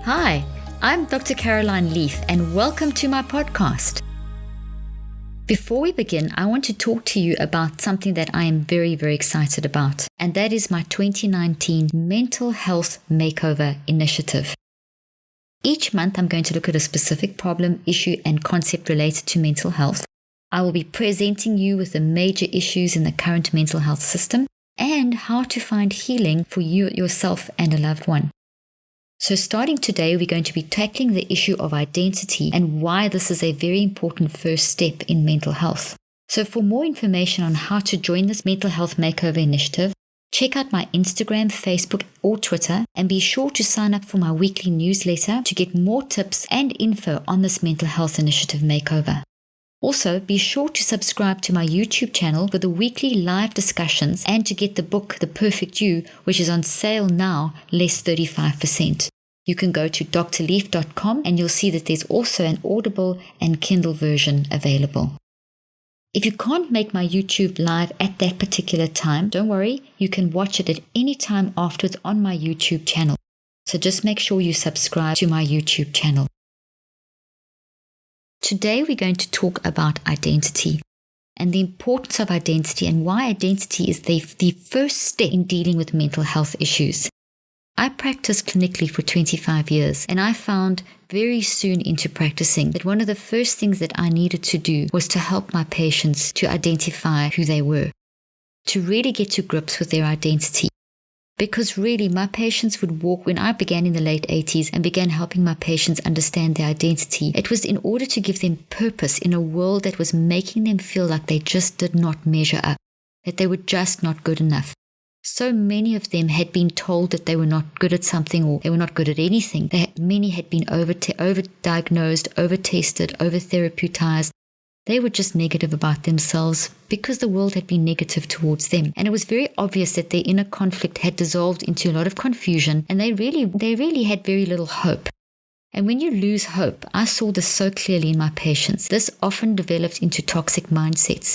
Hi, I'm Dr. Caroline Leaf and welcome to my podcast. Before we begin, I want to talk to you about something that I am very, very excited about, and that is my 2019 Mental Health Makeover Initiative. Each month, I'm going to look at a specific problem, issue, and concept related to mental health. I will be presenting you with the major issues in the current mental health system and how to find healing for you, yourself, and a loved one. So starting today, we're going to be tackling the issue of identity and why this is a very important first step in mental health. So for more information on how to join this Mental Health Makeover Initiative, check out my Instagram, Facebook, or Twitter, and be sure to sign up for my weekly newsletter to get more tips and info on this Mental Health Initiative makeover. Also, be sure to subscribe to my YouTube channel for the weekly live discussions and to get the book, The Perfect You, which is on sale now, less 35%. You can go to drleaf.com and you'll see that there's also an Audible and Kindle version available. If you can't make my YouTube live at that particular time, don't worry, you can watch it at any time afterwards on my YouTube channel. So just make sure you subscribe to my YouTube channel. Today we're going to talk about identity and the importance of identity and why identity is the first step in dealing with mental health issues. I practiced clinically for 25 years and I found very soon into practicing that one of the first things that I needed to do was to help my patients to identify who they were, to really get to grips with their identity. Because really, my patients would walk, when I began in the late 80s and began helping my patients understand their identity, it was in order to give them purpose in a world that was making them feel like they just did not measure up, that they were just not good enough. So many of them had been told that they were not good at something or they were not good at anything. Many had been over-diagnosed, over-tested, over-therapeutised. They were just negative about themselves because the world had been negative towards them. And it was very obvious that their inner conflict had dissolved into a lot of confusion and they really had very little hope. And when you lose hope, I saw this so clearly in my patients. This often developed into toxic mindsets.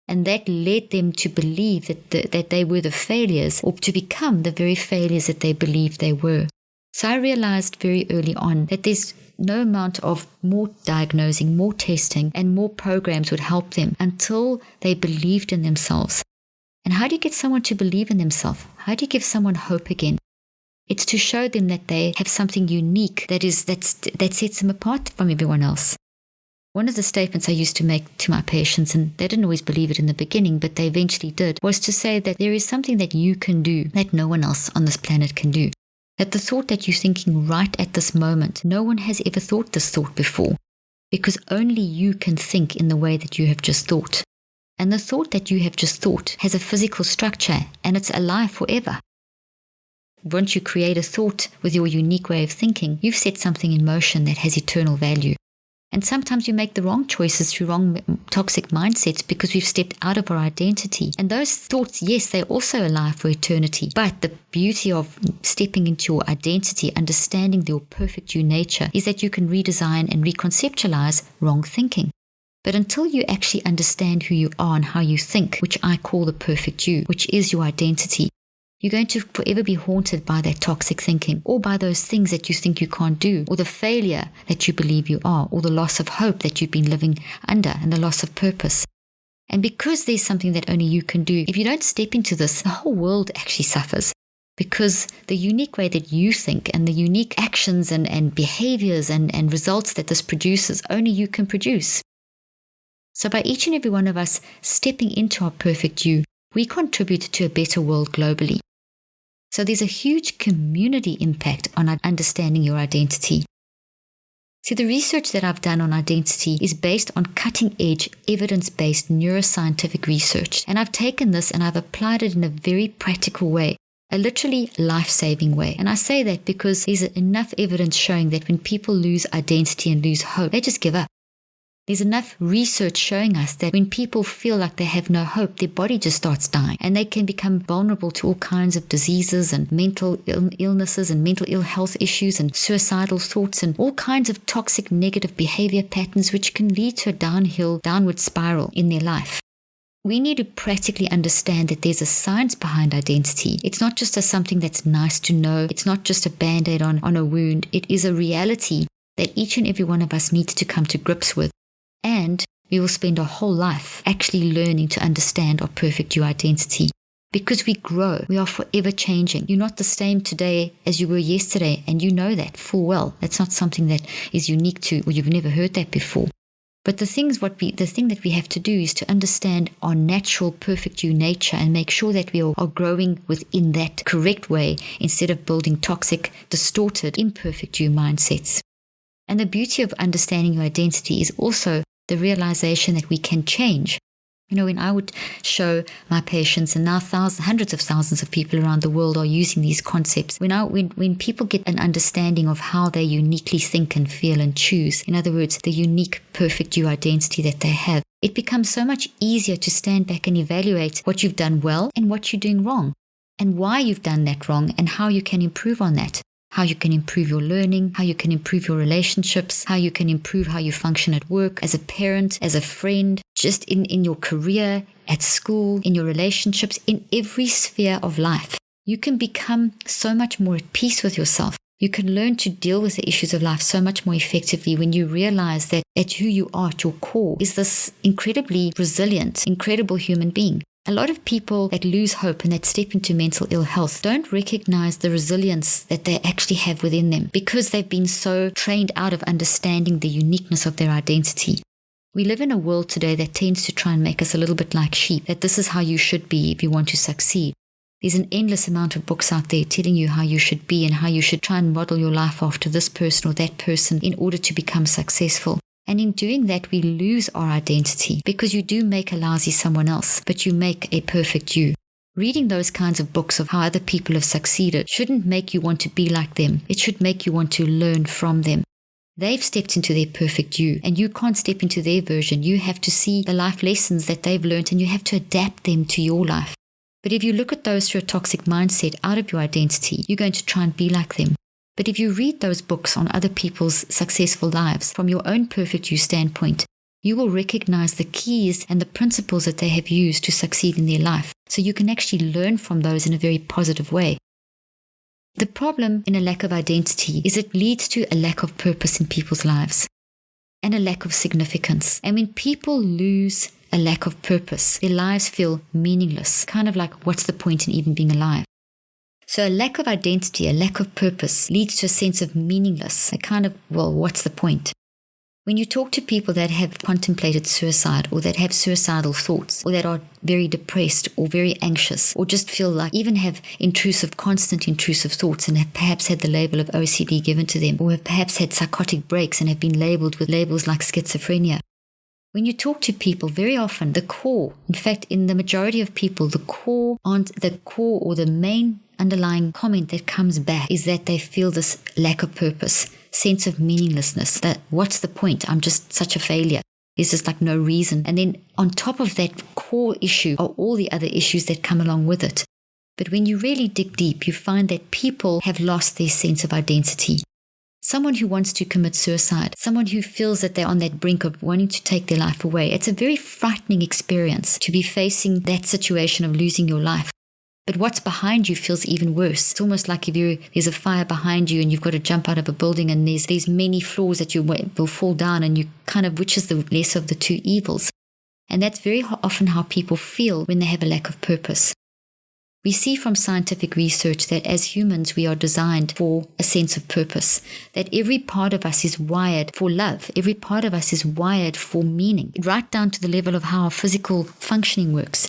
And that led them to believe that they were the failures or to become the very failures that they believed they were. So I realized very early on that there's no amount of more diagnosing, more testing, and more programs would help them until they believed in themselves. And how do you get someone to believe in themselves? How do you give someone hope again? It's to show them that they have something unique that sets them apart from everyone else. One of the statements I used to make to my patients, and they didn't always believe it in the beginning, but they eventually did, was to say that there is something that you can do that no one else on this planet can do. That the thought that you're thinking right at this moment, no one has ever thought this thought before, because only you can think in the way that you have just thought. And the thought that you have just thought has a physical structure and it's alive forever. Once you create a thought with your unique way of thinking, you've set something in motion that has eternal value. And sometimes we make the wrong choices through wrong toxic mindsets because we've stepped out of our identity. And those thoughts, yes, they're also alive for eternity. But the beauty of stepping into your identity, understanding your perfect you nature, is that you can redesign and reconceptualize wrong thinking. But until you actually understand who you are and how you think, which I call the perfect you, which is your identity, you're going to forever be haunted by that toxic thinking or by those things that you think you can't do or the failure that you believe you are or the loss of hope that you've been living under and the loss of purpose. And because there's something that only you can do, if you don't step into this, the whole world actually suffers because the unique way that you think and the unique actions and behaviors and results that this produces, only you can produce. So by each and every one of us stepping into our perfect you, we contribute to a better world globally. So there's a huge community impact on understanding your identity. See, the research that I've done on identity is based on cutting-edge, evidence-based neuroscientific research. And I've taken this and I've applied it in a very practical way, a literally life-saving way. And I say that because there's enough evidence showing that when people lose identity and lose hope, they just give up. There's enough research showing us that when people feel like they have no hope, their body just starts dying and they can become vulnerable to all kinds of diseases and mental illnesses and mental ill health issues and suicidal thoughts and all kinds of toxic negative behavior patterns which can lead to a downward spiral in their life. We need to practically understand that there's a science behind identity. It's not just something that's nice to know. It's not just a band-aid on a wound. It is a reality that each and every one of us needs to come to grips with. And we will spend our whole life actually learning to understand our perfect you identity. Because we grow, we are forever changing. You're not the same today as you were yesterday, and you know that full well. That's not something that is unique to, or you've never heard that before. But the thing that we have to do is to understand our natural perfect you nature and make sure that we are growing within that correct way instead of building toxic, distorted, imperfect you mindsets. And the beauty of understanding your identity is also the realization that we can change. When I would show my patients, and now hundreds of thousands of people around the world are using these concepts, when people get an understanding of how they uniquely think and feel and choose, in other words, the unique perfect you identity that they have, it becomes so much easier to stand back and evaluate what you've done well and what you're doing wrong, and why you've done that wrong and how you can improve on that. How you can improve your learning, how you can improve your relationships, how you can improve how you function at work, as a parent, as a friend, just in your career, at school, in your relationships, in every sphere of life. You can become so much more at peace with yourself. You can learn to deal with the issues of life so much more effectively when you realize that at who you are, at your core, is this incredibly resilient, incredible human being. A lot of people that lose hope and that step into mental ill health don't recognize the resilience that they actually have within them because they've been so trained out of understanding the uniqueness of their identity. We live in a world today that tends to try and make us a little bit like sheep, that this is how you should be if you want to succeed. There's an endless amount of books out there telling you how you should be and how you should try and model your life after this person or that person in order to become successful. And in doing that, we lose our identity because you do make a lousy someone else, but you make a perfect you. Reading those kinds of books of how other people have succeeded shouldn't make you want to be like them. It should make you want to learn from them. They've stepped into their perfect you, and you can't step into their version. You have to see the life lessons that they've learned, and you have to adapt them to your life. But if you look at those through a toxic mindset out of your identity, you're going to try and be like them. But if you read those books on other people's successful lives from your own perfect you standpoint, you will recognize the keys and the principles that they have used to succeed in their life. So you can actually learn from those in a very positive way. The problem in a lack of identity is it leads to a lack of purpose in people's lives and a lack of significance. And when people lose a lack of purpose, their lives feel meaningless, kind of like what's the point in even being alive? So a lack of identity, a lack of purpose leads to a sense of meaningless, a kind of, well, what's the point? When you talk to people that have contemplated suicide or that have suicidal thoughts or that are very depressed or very anxious or just feel like even have constant intrusive thoughts and have perhaps had the label of OCD given to them or have perhaps had psychotic breaks and have been labeled with labels like schizophrenia. When you talk to people, very often the core, in fact, in the majority of people, the core or the main underlying comment that comes back is that they feel this lack of purpose, sense of meaninglessness, that what's the point? I'm just such a failure. There's just like no reason. And then on top of that core issue are all the other issues that come along with it. But when you really dig deep, you find that people have lost their sense of identity. Someone who wants to commit suicide, someone who feels that they're on that brink of wanting to take their life away, it's a very frightening experience to be facing that situation of losing your life. But what's behind you feels even worse. It's almost like there's a fire behind you and you've got to jump out of a building and there's many floors that you will fall down and you kind of, which is the less of the two evils. And that's very often how people feel when they have a lack of purpose. We see from scientific research that as humans, we are designed for a sense of purpose, that every part of us is wired for love. Every part of us is wired for meaning, right down to the level of how our physical functioning works.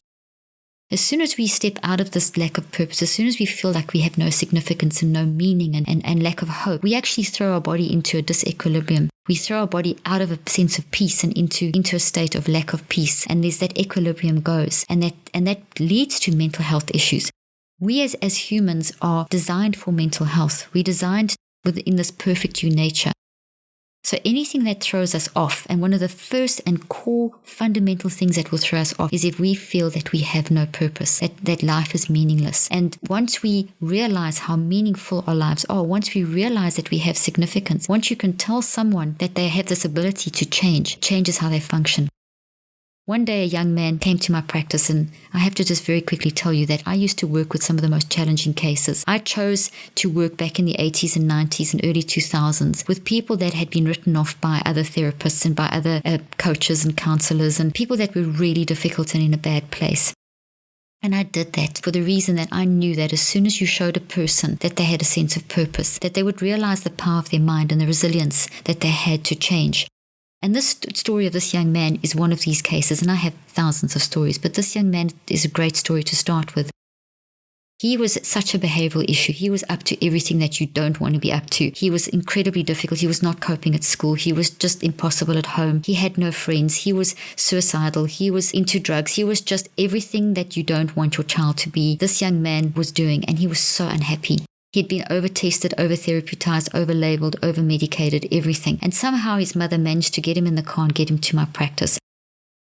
As soon as we step out of this lack of purpose, as soon as we feel like we have no significance and no meaning and lack of hope, we actually throw our body into a disequilibrium. We throw our body out of a sense of peace and into a state of lack of peace. And there's that equilibrium goes. And that leads to mental health issues. We as humans are designed for mental health. We're designed within this perfect you nature. So anything that throws us off, and one of the first and core fundamental things that will throw us off is if we feel that we have no purpose, that life is meaningless. And once we realize how meaningful our lives are, once we realize that we have significance, once you can tell someone that they have this ability to change, changes how they function. One day a young man came to my practice, and I have to just very quickly tell you that I used to work with some of the most challenging cases. I chose to work back in the 80s and 90s and early 2000s with people that had been written off by other therapists and by other coaches and counselors, and people that were really difficult and in a bad place. And I did that for the reason that I knew that as soon as you showed a person that they had a sense of purpose, that they would realize the power of their mind and the resilience that they had to change. And this story of this young man is one of these cases, and I have thousands of stories, but this young man is a great story to start with. He was such a behavioral issue. He was up to everything that you don't want to be up to. He was incredibly difficult. He was not coping at school. He was just impossible at home. He had no friends. He was suicidal. He was into drugs. He was just everything that you don't want your child to be. This young man was doing, and he was so unhappy. He'd been over-tested, over-therapeutised, over-labelled, over-medicated, everything. And somehow his mother managed to get him in the car and get him to my practice.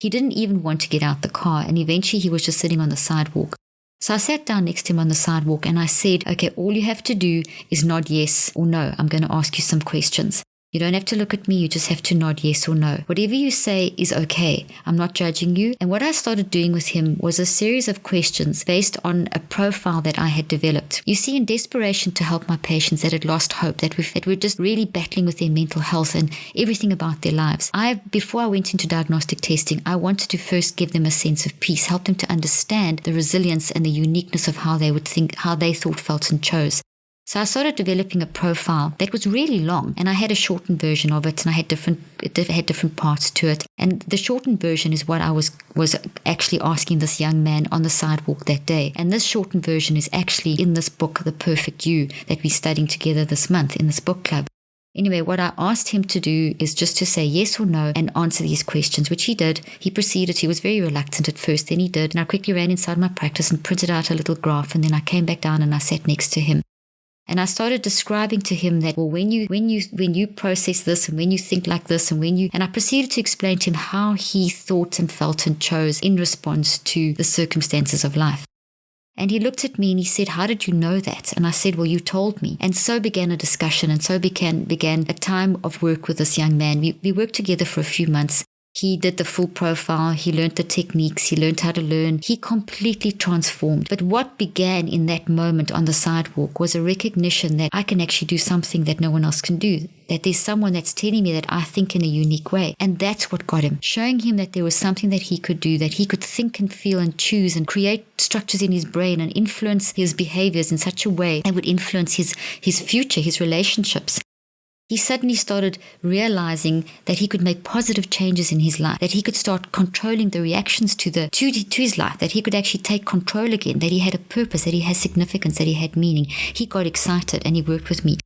He didn't even want to get out the car, and eventually he was just sitting on the sidewalk. So I sat down next to him on the sidewalk and I said, okay, all you have to do is nod yes or no. I'm going to ask you some questions. You don't have to look at me, you just have to nod yes or no. Whatever you say is okay. I'm not judging you. And what I started doing with him was a series of questions based on a profile that I had developed. You see, in desperation to help my patients that had lost hope, that were just really battling with their mental health and everything about their lives, before I went into diagnostic testing, I wanted to first give them a sense of peace, help them to understand the resilience and the uniqueness of how they would think, how they thought, felt, and chose. So I started developing a profile that was really long, and I had a shortened version of it, and it had different parts to it. And the shortened version is what I was actually asking this young man on the sidewalk that day. And this shortened version is actually in this book, The Perfect You, that we're studying together this month in this book club. Anyway, what I asked him to do is just to say yes or no and answer these questions, which he did. He proceeded. He was very reluctant at first, then he did. And I quickly ran inside my practice and printed out a little graph, and then I came back down and I sat next to him. And I started describing to him that, well, when you process this and when you think like this and I proceeded to explain to him how he thought and felt and chose in response to the circumstances of life. And he looked at me and he said, how did you know that? And I said, well, you told me. And so began a discussion, and so began a time of work with this young man. We worked together for a few months. He did the full profile, he learned the techniques, he learned how to learn. He completely transformed. But what began in that moment on the sidewalk was a recognition that I can actually do something that no one else can do, that there's someone that's telling me that I think in a unique way. And that's what got him, showing him that there was something that he could do, that he could think and feel and choose and create structures in his brain and influence his behaviors in such a way that would influence his future, his relationships. He suddenly started realizing that he could make positive changes in his life, that he could start controlling the reactions to his life, that he could actually take control again, that he had a purpose, that he had significance, that he had meaning. He got excited and he worked with me.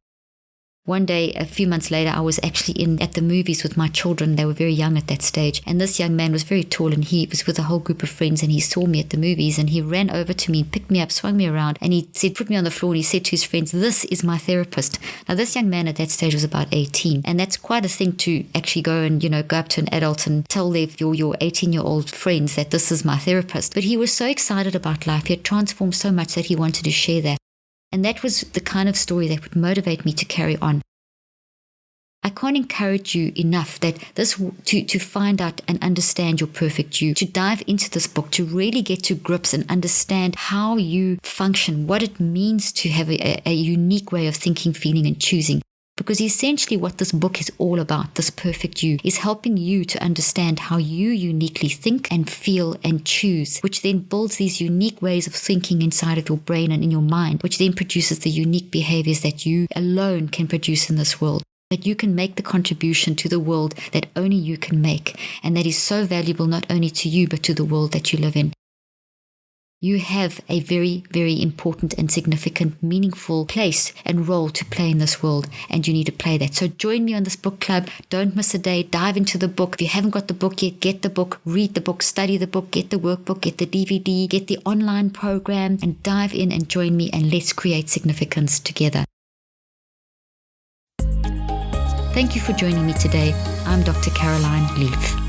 One day, a few months later, I was actually at the movies with my children. They were very young at that stage. And this young man was very tall, and he was with a whole group of friends, and he saw me at the movies, and he ran over to me, picked me up, swung me around, and he said, put me on the floor, and he said to his friends, this is my therapist. Now, this young man at that stage was about 18, and that's quite a thing to actually go and, go up to an adult and tell your 18-year-old friends that this is my therapist. But he was so excited about life. He had transformed so much that he wanted to share that. And that was the kind of story that would motivate me to carry on. I can't encourage you enough that to find out and understand your perfect you, to dive into this book, to really get to grips and understand how you function, what it means to have a unique way of thinking, feeling, and choosing. Because essentially what this book is all about, this perfect you, is helping you to understand how you uniquely think and feel and choose, which then builds these unique ways of thinking inside of your brain and in your mind, which then produces the unique behaviors that you alone can produce in this world. That you can make the contribution to the world that only you can make, and that is so valuable not only to you but to the world that you live in. You have a very, very important and significant, meaningful place and role to play in this world, and you need to play that. So join me on this book club. Don't miss a day. Dive into the book. If you haven't got the book yet, get the book, read the book, study the book, get the workbook, get the DVD, get the online program, and dive in and join me, and let's create significance together. Thank you for joining me today. I'm Dr. Caroline Leaf.